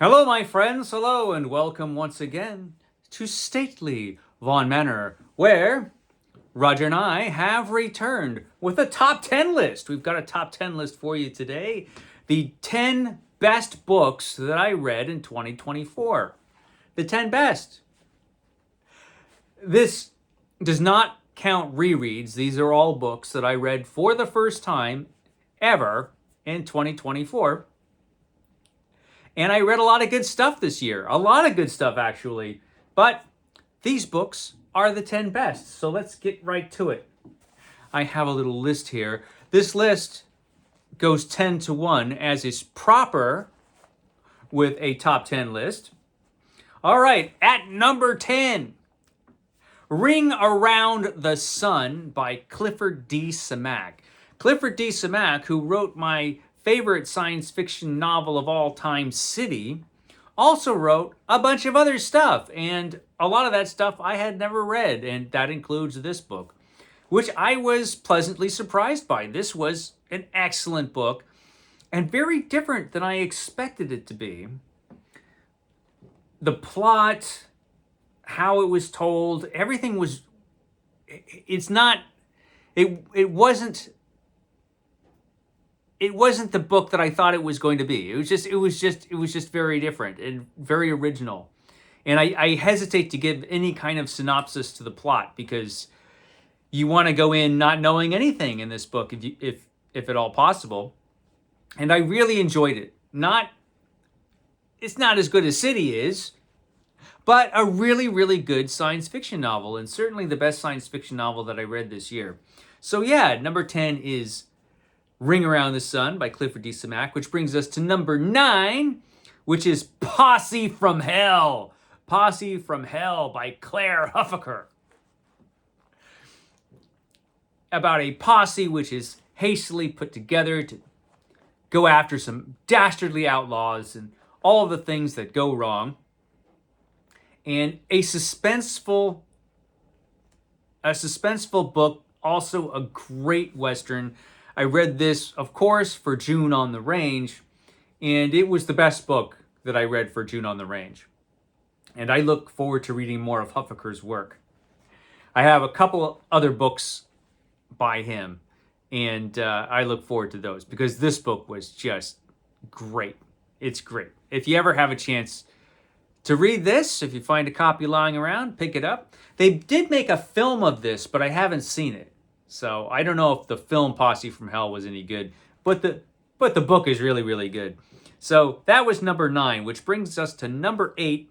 Hello, my friends. Hello, and welcome once again to stately Vaughan Manor, where Roger and I have returned with a top 10 list. We've got a top 10 list for you today. The 10 best books that I read in 2024. The 10 best. This does not count rereads. These are all books that I read for the first time ever in 2024. And I read a lot of good stuff this year. A lot of good stuff, actually. But these books are the 10 best. So let's get right to it. I have a little list here. This list goes 10 to 1, as is proper with a top 10 list. All right, at number 10, Ring Around the Sun by Clifford D. Samack. Clifford D. Samack, who wrote my favorite science fiction novel of all time, City, also wrote a bunch of other stuff, and a lot of that stuff I had never read, and that includes this book, which I was pleasantly surprised by. This was an excellent book, and very different than I expected it to be. The plot, how it was told, everything was, it wasn't the book that I thought it was going to be. It was just very different and very original. And I hesitate to give any kind of synopsis to the plot because you want to go in not knowing anything in this book if at all possible. And I really enjoyed it. It's not as good as City is, but a really, really good science fiction novel, and certainly the best science fiction novel that I read this year. So yeah, number 10 is Ring Around the Sun by Clifford D. Samack, which brings us to number 9, which is Posse from Hell. Posse from Hell by Claire Huffaker. About a posse which is hastily put together to go after some dastardly outlaws and all of the things that go wrong. And a suspenseful book, also a great Western. I read this, of course, for June on the Range, and it was the best book that I read for June on the Range. And I look forward to reading more of Huffaker's work. I have a couple other books by him, and I look forward to those because this book was just great. It's great. If you ever have a chance to read this, if you find a copy lying around, pick it up. They did make a film of this, but I haven't seen it. So I don't know if the film Posse from Hell was any good, but the book is really, really good. So that was number 9, which brings us to number 8,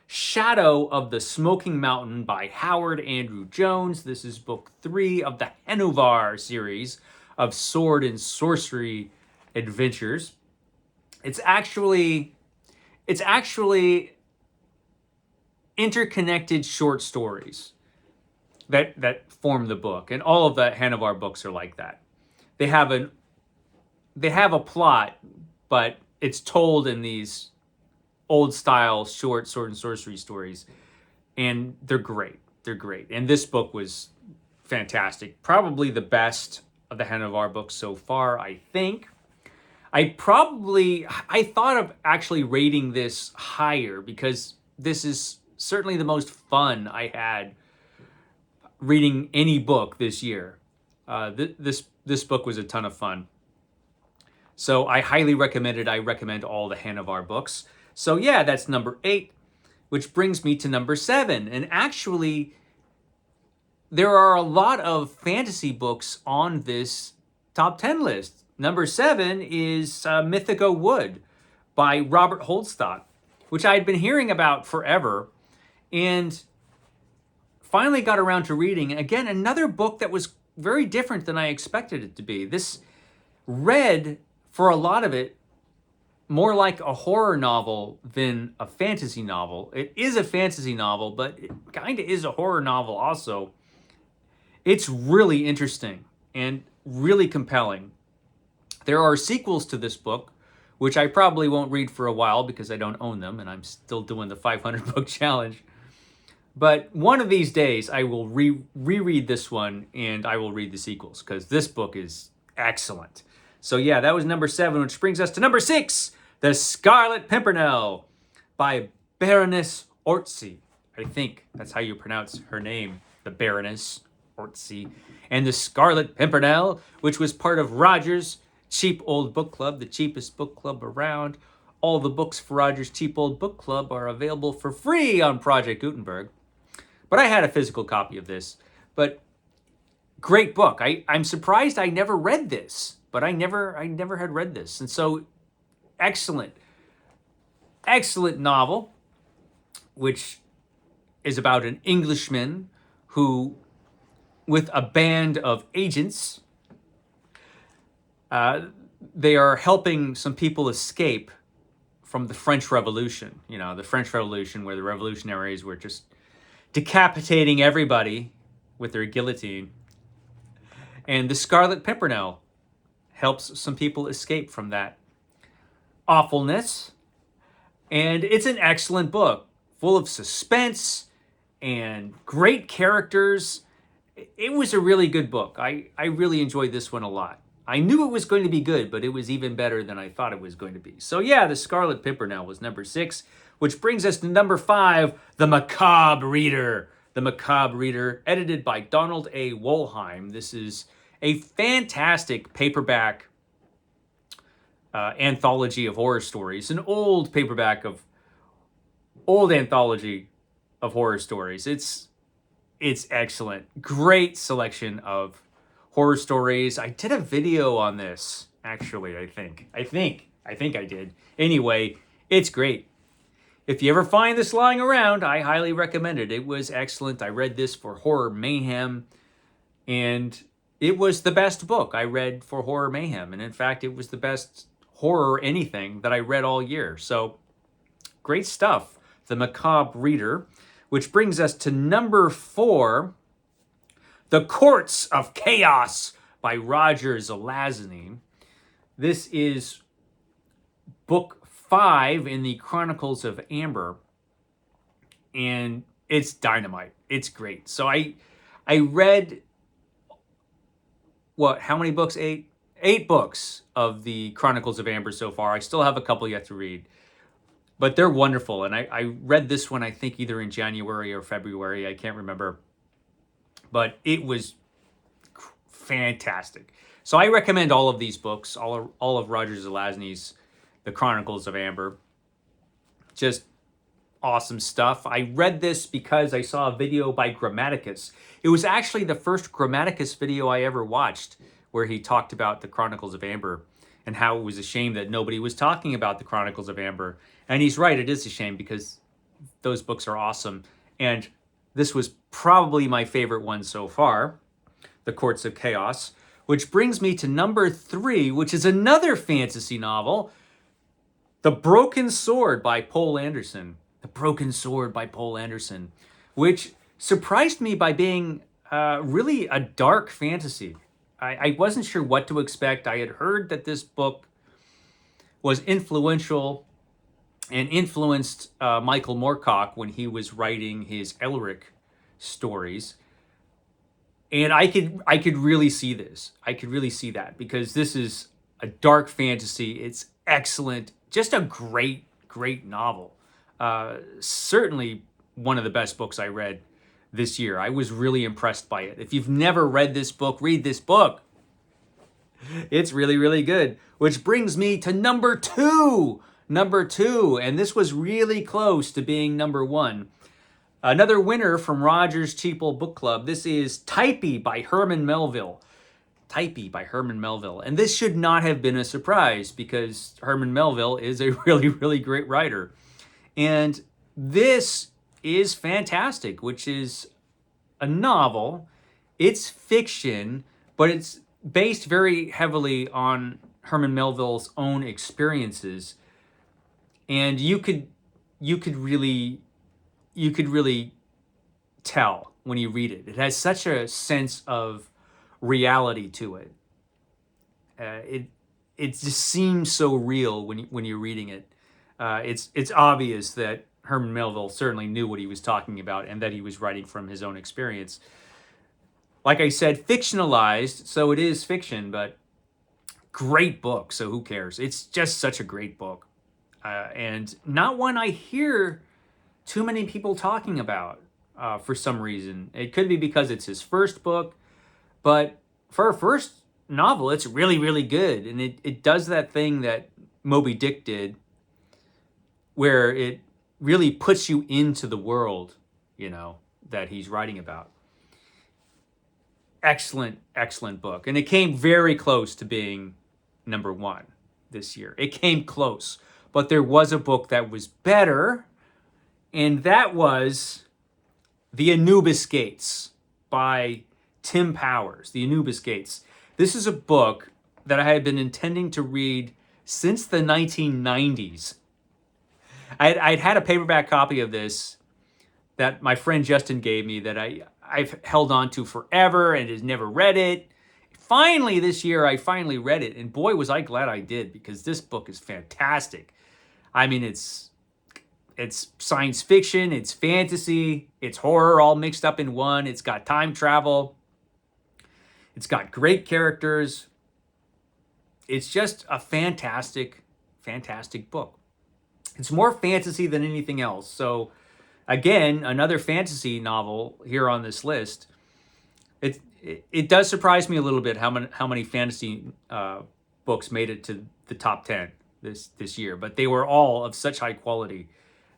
Shadow of the Smoking Mountain by Howard Andrew Jones. This is book 3 of the Henuvar series of sword and sorcery adventures. It's actually interconnected short stories that form the book, and all of the Henuvar books are like that. They have a plot, but it's told in these old style short sword and sorcery stories, and they're great. They're great. And this book was fantastic. Probably the best of the Henuvar books so far, I think. I thought of actually rating this higher because this is certainly the most fun I had reading any book this year. This book was a ton of fun. So I highly recommend it. I recommend all the Henuvar books. So yeah, that's number 8, which brings me to number 7. And actually, there are a lot of fantasy books on this top 10 list. Number 7 is Mythico Wood by Robert Holdstock, which I had been hearing about forever, and finally got around to reading. Again, another book that was very different than I expected it to be. This read, for a lot of it, more like a horror novel than a fantasy novel. It is a fantasy novel, but it kind of is a horror novel also. It's really interesting and really compelling. There are sequels to this book, which I probably won't read for a while because I don't own them and I'm still doing the 500 book challenge. But one of these days, I will reread this one and I will read the sequels because this book is excellent. So yeah, that was number 7, which brings us to number 6, The Scarlet Pimpernel by Baroness Orczy. I think that's how you pronounce her name, the Baroness Orczy. And The Scarlet Pimpernel, which was part of Roger's Cheap Old Book Club, the cheapest book club around. All the books for Roger's Cheap Old Book Club are available for free on Project Gutenberg. But I had a physical copy of this. But great book. I'm surprised I never read this, but I never had read this. And so excellent novel, which is about an Englishman who, with a band of agents, they are helping some people escape from the French Revolution. You know, the French Revolution, where the revolutionaries were just decapitating everybody with their guillotine. And the Scarlet Pimpernel helps some people escape from that awfulness. And it's an excellent book, full of suspense and great characters. It was a really good book. I really enjoyed this one a lot. I knew it was going to be good, but it was even better than I thought it was going to be. So yeah, The Scarlet Pimpernel was number 6, which brings us to number 5, The Macabre Reader. The Macabre Reader, edited by Donald A. Wollheim. This is a fantastic paperback anthology of horror stories, an old anthology of horror stories. It's excellent. Great selection of horror stories. I did a video on this, actually, I think I did. Anyway, it's great. If you ever find this lying around, I highly recommend it. It was excellent. I read this for Horror Mayhem, and it was the best book I read for Horror Mayhem. And in fact, it was the best horror anything that I read all year. So great stuff. The Macabre Reader, which brings us to number 4, The Courts of Chaos by Roger Zelazny. This is book 5 in the Chronicles of Amber, and it's dynamite. It's great. So I read, how many books? 8 books of the Chronicles of Amber so far. I still have a couple yet to read, but they're wonderful. And I read this one, I think either in January or February. I can't remember, but it was fantastic. So I recommend all of these books, all of Roger Zelazny's The Chronicles of Amber. Just awesome stuff. I read this because I saw a video by Grammaticus. It was actually the first Grammaticus video I ever watched, where he talked about the Chronicles of Amber and how it was a shame that nobody was talking about the Chronicles of Amber. And he's right, it is a shame, because those books are awesome. And this was probably my favorite one so far, The Courts of Chaos, which brings me to number 3, which is another fantasy novel, The Broken Sword by Poul Anderson. The Broken Sword by Poul Anderson, which surprised me by being really a dark fantasy. I wasn't sure what to expect. I had heard that this book was influential and influenced Michael Moorcock when he was writing his Elric stories. And I could really see this. I could really see that, because this is a dark fantasy. It's excellent. Just a great novel. Certainly one of the best books I read this year. I was really impressed by it. If you've never read this book, read this book. It's really, really good. Which brings me to number 2. Number 2, and this was really close to being number 1. Another winner from Roger's Cheap Old Book Club. This is Typee by Herman Melville. Typee by Herman Melville. And this should not have been a surprise, because Herman Melville is a really, really great writer. And this is fantastic, which is a novel. It's fiction, but it's based very heavily on Herman Melville's own experiences. And you could really tell when you read it. It has such a sense of reality to it. It just seems so real when you're reading it. It's obvious that Herman Melville certainly knew what he was talking about, and that he was writing from his own experience. Like I said, fictionalized, so it is fiction, but great book, so who cares? It's just such a great book. and not one I hear too many people talking about for some reason. It could be because it's his first book, but for a first novel, it's really, really good. And it does that thing that Moby Dick did, where it really puts you into the world, that he's writing about. Excellent, excellent book. And it came very close to being number one this year. It came close. But there was a book that was better, and that was The Anubis Gates by Tim Powers. The Anubis Gates. This is a book that I had been intending to read since the 1990s. I'd had a paperback copy of this that my friend Justin gave me that I've held on to forever and has never read it. Finally, this year, I finally read it, and boy, was I glad I did, because this book is fantastic. I mean, it's science fiction, it's fantasy, it's horror all mixed up in one. It's got time travel. It's got great characters. It's just a fantastic, fantastic book. It's more fantasy than anything else. So, again, another fantasy novel here on this list. It does surprise me a little bit how many fantasy books made it to the top 10 this year, but they were all of such high quality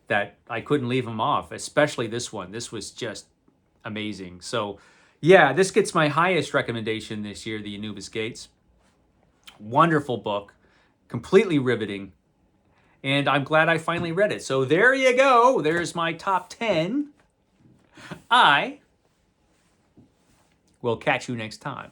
that I couldn't leave them off, especially this one. This was just amazing. So, yeah, this gets my highest recommendation this year, The Anubis Gates. Wonderful book, completely riveting, and I'm glad I finally read it. So there you go. There's my top 10. I will catch you next time.